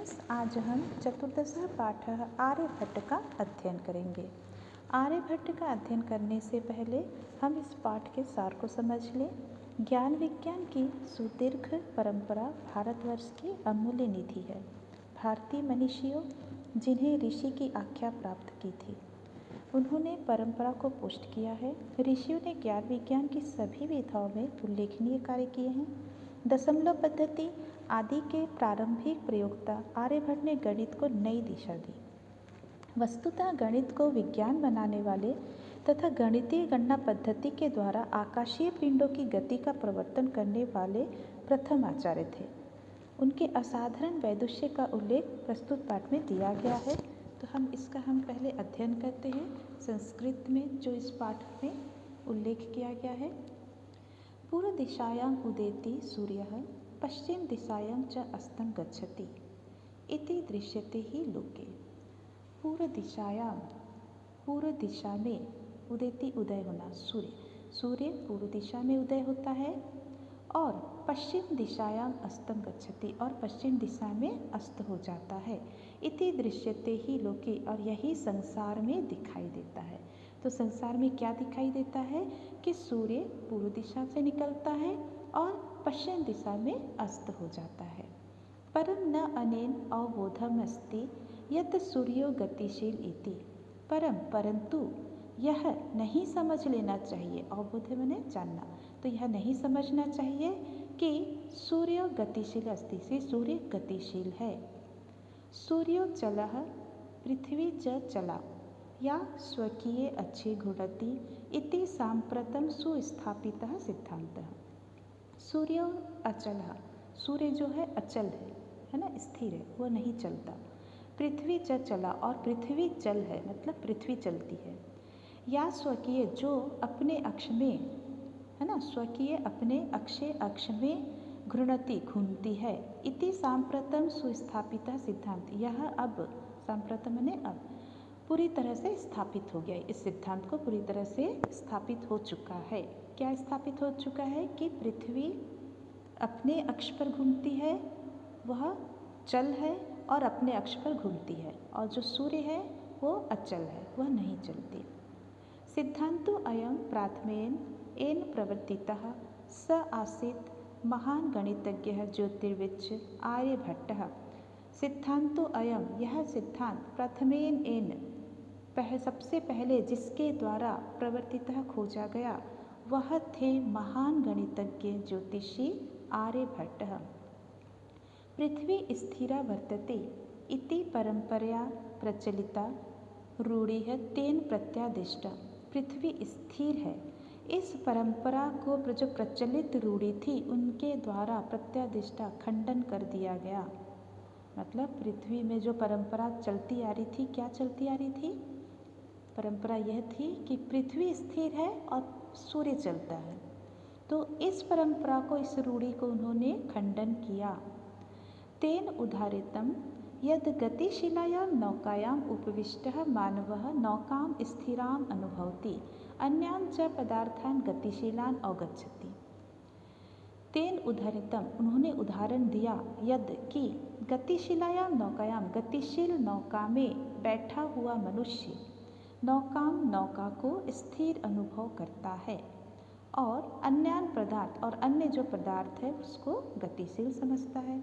Students, आज हम चतुर्दशः पाठः आर्यभट्ट का अध्ययन करेंगे। आर्यभट्ट का अध्ययन करने से पहले हम इस पाठ के सार को समझ लें। ज्ञान विज्ञान की सुदीर्घ परंपरा भारतवर्ष की अमूल्य निधि है। भारतीय मनीषियों जिन्हें ऋषि की आख्या प्राप्त की थी, उन्होंने परंपरा को पुष्ट किया है। ऋषियों ने ज्ञान विज्ञान की सभी विधाओं में उल्लेखनीय कार्य किए हैं। दशमलव पद्धति आदि के प्रारंभिक प्रयोक्ता आर्यभट्ट ने गणित को नई दिशा दी। वस्तुतः गणित को विज्ञान बनाने वाले तथा गणितीय गणना पद्धति के द्वारा आकाशीय पिंडों की गति का प्रवर्तन करने वाले प्रथम आचार्य थे। उनके असाधारण वैदुष्य का उल्लेख प्रस्तुत पाठ में दिया गया है। तो हम पहले अध्ययन करते हैं संस्कृत में जो इस पाठ में उल्लेख किया गया है। पूर्व दिशायां उदेति सूर्यः पश्चिम दिशायां च अस्तं गच्छति इति दृश्यते ही लोके। पूर्व दिशा में उदेति उदय होना, सूर्य पूर्व दिशा में उदय होता है और पश्चिम दिशायां अस्तं गच्छति और पश्चिम दिशा में अस्त हो जाता है। इति दृश्यते ही लोके, और यही संसार में दिखाई देता है। तो संसार में क्या दिखाई देता है कि सूर्य पूर्व दिशा से निकलता है और पश्चिम दिशा में अस्त हो जाता है। परम न अनेन अवबोधम अस्ति यत् सूर्यो गतिशील इति। परंतु यह नहीं समझ लेना चाहिए, अवबोध माने जानना, तो यह नहीं समझना चाहिए कि सूर्य गतिशील अस्ति, से सूर्य गतिशील है। सूर्यो चलः पृथ्वी च चला या स्वकीय अच्छे घुड़ती इति सांप्रतम सुस्थापितः सिद्धांतः। सूर्य अचल, सूर्य जो है अचल है ना, स्थिर है, वह नहीं चलता। पृथ्वी च चला, और पृथ्वी चल है मतलब पृथ्वी चलती है। या स्वकीय जो अपने अक्ष में है ना, स्वकीय अपने अक्ष में घूर्णति घूमती है। इति सांप्रतम सुस्थापितः सिद्धांत, यह अब सांप्रतम ने अब पूरी तरह से स्थापित हो गया। इस सिद्धांत को पूरी तरह से स्थापित हो चुका है। क्या स्थापित हो चुका है कि पृथ्वी अपने अक्ष पर घूमती है, वह चल है और अपने अक्ष पर घूमती है, और जो सूर्य है वो अचल है, वह नहीं चलती। सिद्धांतो अयं प्राथमेन एन प्रवर्तितः स आसीत् महान गणितज्ञः ज्योतिर्विच आर्यभट्टः। सिद्धांतो अयं, यह सिद्धांत प्रथमेन एन सबसे पहले जिसके द्वारा प्रवर्तितः खोजा गया, वह थे महान गणितज्ञ ज्योतिषी आर्यभट्ट। पृथ्वी स्थिरा वर्तते इति परंपरया प्रचलिता रूढ़िः तेन प्रत्यादिष्टा। पृथ्वी स्थिर है, इस परंपरा को जो प्रचलित रूढ़ी थी उनके द्वारा प्रत्यादिष्टा खंडन कर दिया गया। मतलब पृथ्वी में जो परंपरा चलती आ रही थी, क्या चलती आ रही थी? परंपरा यह थी कि पृथ्वी स्थिर है और सूर्य चलता है। तो इस परंपरा को, इस रूढ़ी को उन्होंने खंडन किया। तेन उदाहृतं यद् गतिशीलायां नौकायां उपविष्टः मानवः नौकां स्थिराम् अनुभवति अन्यान् च पदार्थान् गतिशीलान् अवगच्छति। तेन उदाहृतं, उन्होंने उदाहरण दिया, यद् कि गतिशीलायां नौकायां, गतिशील नौका में बैठा हुआ मनुष्य नौका को स्थिर अनुभव करता है और अन्यान पदार्थ, और अन्य जो पदार्थ है उसको गतिशील समझता है।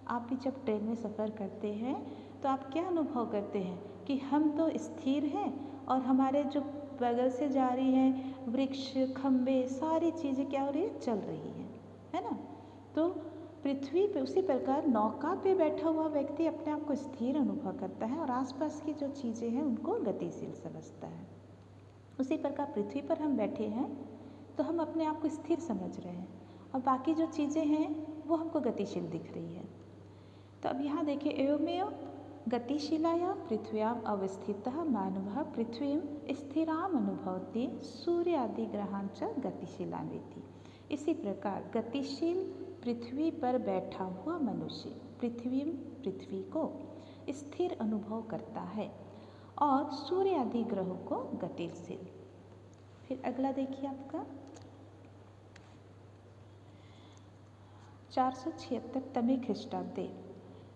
आप भी जब ट्रेन में सफ़र करते हैं तो आप क्या अनुभव करते हैं कि हम तो स्थिर हैं और हमारे जो बगल से जा रही हैं वृक्ष, खंबे, सारी चीज़ें क्या हो रही है, चल रही हैं, है ना। तो पृथ्वी पे उसी प्रकार नौका पे बैठा हुआ व्यक्ति अपने आप को स्थिर अनुभव करता है और आसपास की जो चीज़ें हैं उनको गतिशील समझता है। उसी प्रकार पृथ्वी पर हम बैठे हैं तो हम अपने आप को स्थिर समझ रहे हैं और बाकी जो चीज़ें हैं वो हमको गतिशील दिख रही है। तो अब यहाँ देखिए, एवमेव गतिशीलायां पृथ्व्याम अवस्थितः मानवः पृथ्वीं स्थिराम अनुभवति सूर्यादि ग्रहान् च गतिशीलान् विद्धि। इसी प्रकार गतिशील पृथ्वी पर बैठा हुआ मनुष्य पृथ्वी को स्थिर अनुभव करता है और सूर्य आदि ग्रहों को गतिशील। फिर अगला देखिए आपका 476 ख्रीष्टाब्दे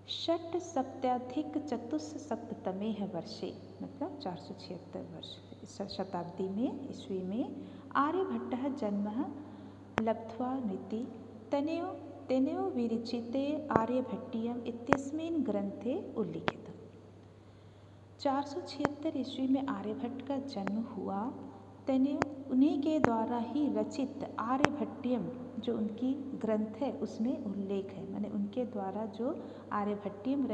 षट्सप्तत्यधिकचतुस्सप्ततमे वर्षे मतलब 476 वर्ष शताब्दी में ईस्वी में आर्यभट्टः जन्म लब्ध्वा नीति तेनैव विरचिते आर्यभट्टीयम् इत्यस्मिन् ग्रंथे उल्लिखितम्। 476 ईस्वी में आर्यभट्ट का जन्म हुआ। तेनैव उन्हीं के द्वारा ही रचित आर्यभट्टीयम जो उनकी ग्रंथ है उसमें उल्लेख है, माने उनके द्वारा जो आर्यभट्टीयम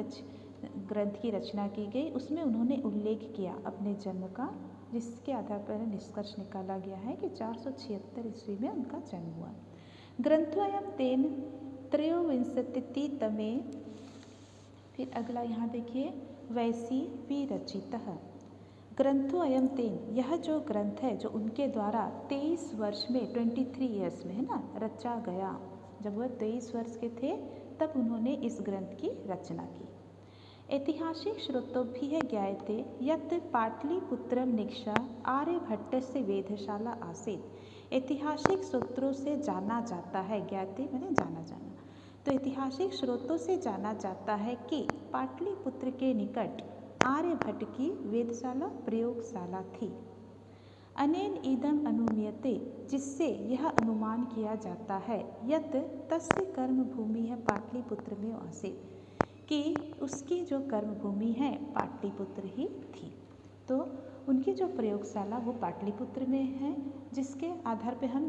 ग्रंथ की रचना की गई उसमें उन्होंने उल्लेख किया अपने जन्म का, जिसके आधार पर निष्कर्ष निकाला गया है कि 476 ईस्वी में उनका जन्म हुआ। ग्रंथोऽयं तेन त्रयोविंशतितमे, फिर अगला यहाँ देखिए, वैसी विरचितः। ग्रंथोऽयं तेन, यह जो ग्रंथ है जो उनके द्वारा 23 वर्ष में 23 ईयर्स में है ना रचा गया। जब वह 23 वर्ष के थे तब उन्होंने इस ग्रंथ की रचना की। ऐतिहासिक स्रोतोभिः ज्ञायते यत् पाटलिपुत्रं निक्षा आर्यभट्टस्य वेधशाला आसीत्। ऐतिहासिक सूत्रों से जाना जाता है, ज्ञाते माने जाना जाना, तो ऐतिहासिक स्रोतों से जाना जाता है कि पाटलिपुत्र के निकट आर्यभट्ट की वेधशाला प्रयोगशाला थी। अनेन इदम अनुमीयते, जिससे यह अनुमान किया जाता है यत् तस्य कर्मभूमि है पाटलिपुत्र में आसीत्, कि उसकी जो कर्मभूमि है पाटलिपुत्र ही थी। तो उनकी जो प्रयोगशाला वो पाटलिपुत्र में है, जिसके आधार पे हम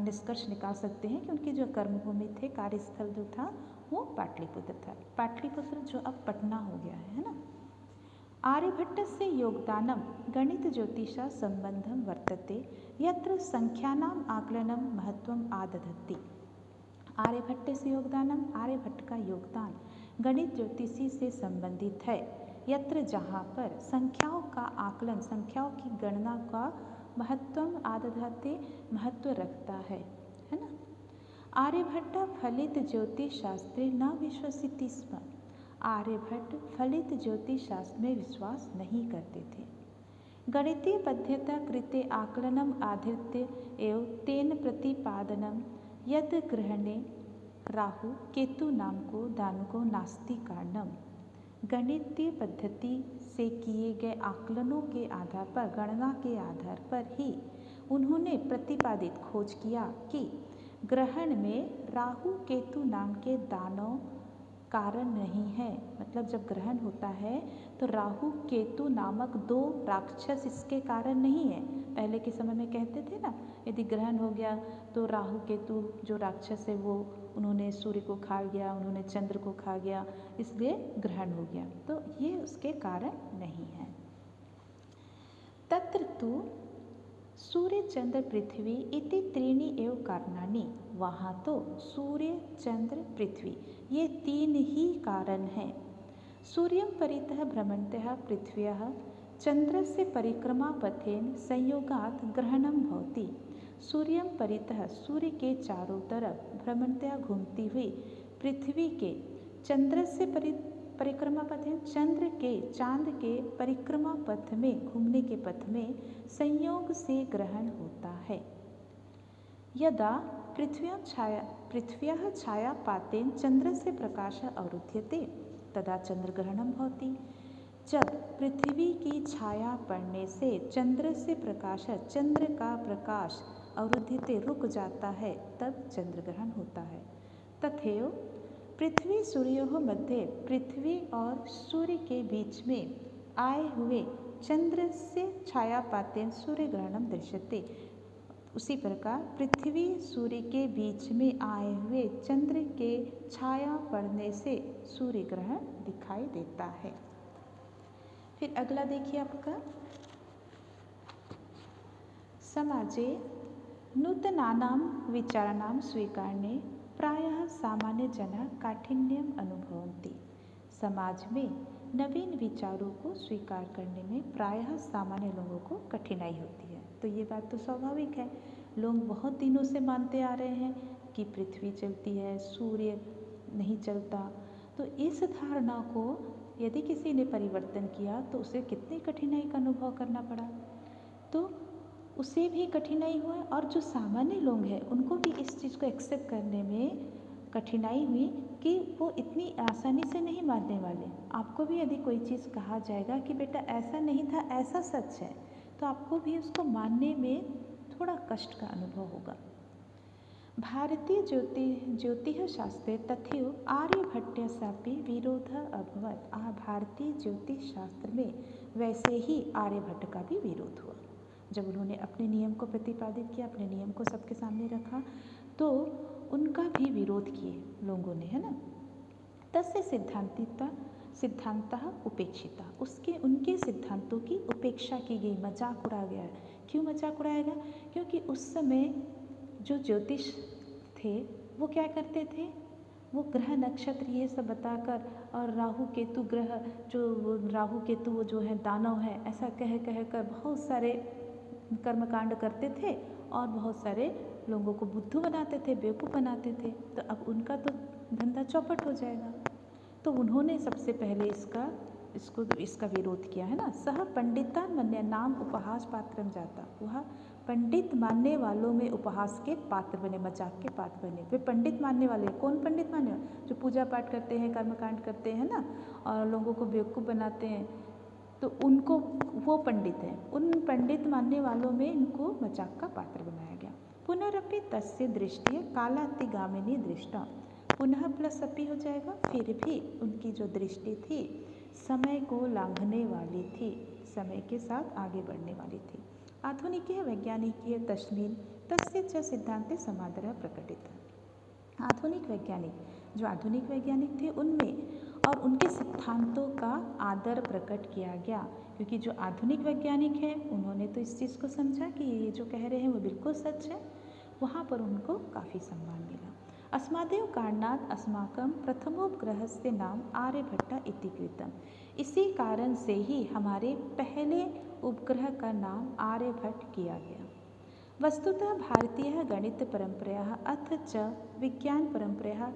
निष्कर्ष निकाल सकते हैं कि उनकी जो कर्मभूमि थे, कार्यस्थल जो था वो पाटलिपुत्र था। पाटलिपुत्र जो अब पटना हो गया है ना। आर्यभट्टस्य योगदानं गणितज्योतिषा संबंधं वर्तते यत्र संख्यानाम् आकलनं महत्वम् आदधति। आर्यभट्ट से योगदानम, आर्यभट्ट का योगदान गणित ज्योतिषी से संबंधित है। यत्र जहाँ पर संख्याओं का आकलन, संख्याओं की गणना का महत्वम आदधाते महत्व रखता है ना। आर्यभट्ट फलित ज्योतिष शास्त्रे न विश्वसिति स्म। आर्यभट्ट फलित ज्योतिष शास्त्र में विश्वास नहीं करते थे। गणितीय पद्धत्या कृते आकलनम आधृत्य एव तेन प्रतिपादनम यद ग्रहणे राहु केतु नाम को दानको नास्ति कारणम। गणितीय पद्धति से किए गए आकलनों के आधार पर, गणना के आधार पर ही उन्होंने प्रतिपादित खोज किया कि ग्रहण में राहु केतु नाम के दानों कारण नहीं है। मतलब जब ग्रहण होता है तो राहु केतु नामक दो राक्षस इसके कारण नहीं है। पहले के समय में कहते थे ना, यदि ग्रहण हो गया तो राहु केतु जो राक्षस है वो उन्होंने सूर्य को खा गया, उन्होंने चंद्र को खा गया, इसलिए ग्रहण हो गया। तो ये उसके कारण नहीं है। तत्र तु सूर्य चंद्र पृथ्वी इति त्रीणि एव कारणानि। वहाँ तो सूर्य चंद्र पृथ्वी ये तीन ही कारण हैं। सूर्यं परितः भ्रमन्तः पृथ्व्याः चंद्रस्य परिक्रमापथेन संयोगात् ग्रहणं भवति। सूर्यं परितः सूर्य के चारों तरफ भ्रमन्तया घूमती हुई पृथ्वी के चंद्रस्य परिक्रमा पथ है, चंद्र के चांद के परिक्रमा पथ में, घूमने के पथ में संयोग से ग्रहण होता है। यदा पृथ्व्याः छायापातेन चंद्रस्य प्रकाशः अवरुध्यते तदा चंद्रग्रहणं भवति। जब पृथ्वी की छाया पड़ने से चंद्र से प्रकाश, चंद्र का प्रकाश अवरुद्धते रुक जाता है, तब चंद्रग्रहण होता है। तथैव पृथ्वी सूर्योः मध्ये, पृथ्वी और सूर्य के बीच में आए हुए चंद्र से छायापातेन सूर्य ग्रहणम दृश्यते। उसी प्रकार पृथ्वी सूर्य के बीच में आए हुए चंद्र के छाया पड़ने से सूर्य ग्रहण दिखाई देता है। फिर अगला देखिए आपका, समाजे नूतनानां विचाराणां स्वीकारणे प्रायः सामान्य जन काठिन्यम अनुभवन्ति। समाज में नवीन विचारों को स्वीकार करने में प्रायः सामान्य लोगों को कठिनाई होती है। तो ये बात तो स्वाभाविक है, लोग बहुत दिनों से मानते आ रहे हैं कि पृथ्वी चलती है, सूर्य नहीं चलता। तो इस धारणा को यदि किसी ने परिवर्तन किया तो उसे कितनी कठिनाई का अनुभव करना पड़ा। तो उसे भी कठिनाई हुआ और जो सामान्य लोग हैं उनको भी इस चीज़ को एक्सेप्ट करने में कठिनाई हुई कि वो इतनी आसानी से नहीं मानने वाले। आपको भी यदि कोई चीज़ कहा जाएगा कि बेटा ऐसा नहीं था, ऐसा सच है, तो आपको भी उसको मानने में थोड़ा कष्ट का अनुभव होगा। भारतीय ज्योतिष शास्त्रे तथ्यो आर्यभट्टस्यापि विरोधः अभवत्। भारतीय ज्योतिष शास्त्र में वैसे ही आर्यभट्ट का भी विरोध हुआ। जब उन्होंने अपने नियम को प्रतिपादित किया, अपने नियम को सबके सामने रखा, तो उनका भी विरोध किए लोगों ने, है ना। तस्य सिद्धांतः उपेक्षिता, उनके सिद्धांतों की उपेक्षा की गई, मजाक उड़ाया गया। क्यों मजाक उड़ाया गया? क्योंकि उस समय जो ज्योतिष थे वो क्या करते थे, वो ग्रह नक्षत्र ये सब बताकर और राहु केतु ग्रह, जो राहु केतु वो जो है दानव है, ऐसा कह कर बहुत सारे कर्मकांड करते थे और बहुत सारे लोगों को बुद्धू बनाते थे, बेवकूफ़ बनाते थे। तो अब उनका तो धंधा चौपट हो जाएगा। तो उन्होंने सबसे पहले इसका विरोध किया, है ना। सह पंडिता मन्य नाम उपहास पात्रम जाता, वह पंडित मानने वालों में उपहास के पात्र बने, मजाक के पात्र बने। वे पंडित मानने वाले, कौन पंडित मानने वाले? जो पूजा पाठ करते हैं, कर्मकांड करते हैं ना, और लोगों को बेवकूफ़ बनाते हैं, तो उनको वो पंडित हैं। उन पंडित मानने वालों में इनको मजाक का पात्र बनाया गया। पुनरपि तस्य दृष्टि कालातिगामिनी दृष्टा, पुनः प्लस अपी हो जाएगा। फिर भी उनकी जो दृष्टि थी समय को लांघने वाली थी, समय के साथ आगे बढ़ने वाली थी। आधुनिक वैज्ञानिक तस्मिन् तस्य च सिद्धांते समादरः प्रकटितः। आधुनिक वैज्ञानिक, जो आधुनिक वैज्ञानिक थे उनमें और उनके सिद्धांतों का आदर प्रकट किया गया, क्योंकि जो आधुनिक वैज्ञानिक हैं उन्होंने तो इस चीज़ को समझा कि ये जो कह रहे हैं वो बिल्कुल सच है। वहाँ पर उनको काफ़ी सम्मान मिला। अस्मादेव कारणात् अस्माकं प्रथमोपग्रहस्य नाम आर्यभट्ट इति कृतम्। इसी कारण से ही हमारे पहले उपग्रह का नाम आर्यभट्ट किया गया। वस्तुतः भारतीय गणित परंपरायाः अथ च विज्ञान परंपरायाः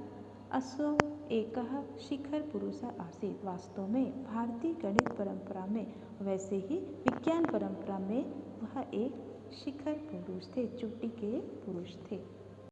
असो एकः शिखर पुरुषः आसीत्। वास्तव में भारतीय गणित परंपरा में, वैसे ही विज्ञान परंपरा में, वह एक शिखर पुरुष थे, चोटी के पुरुष थे।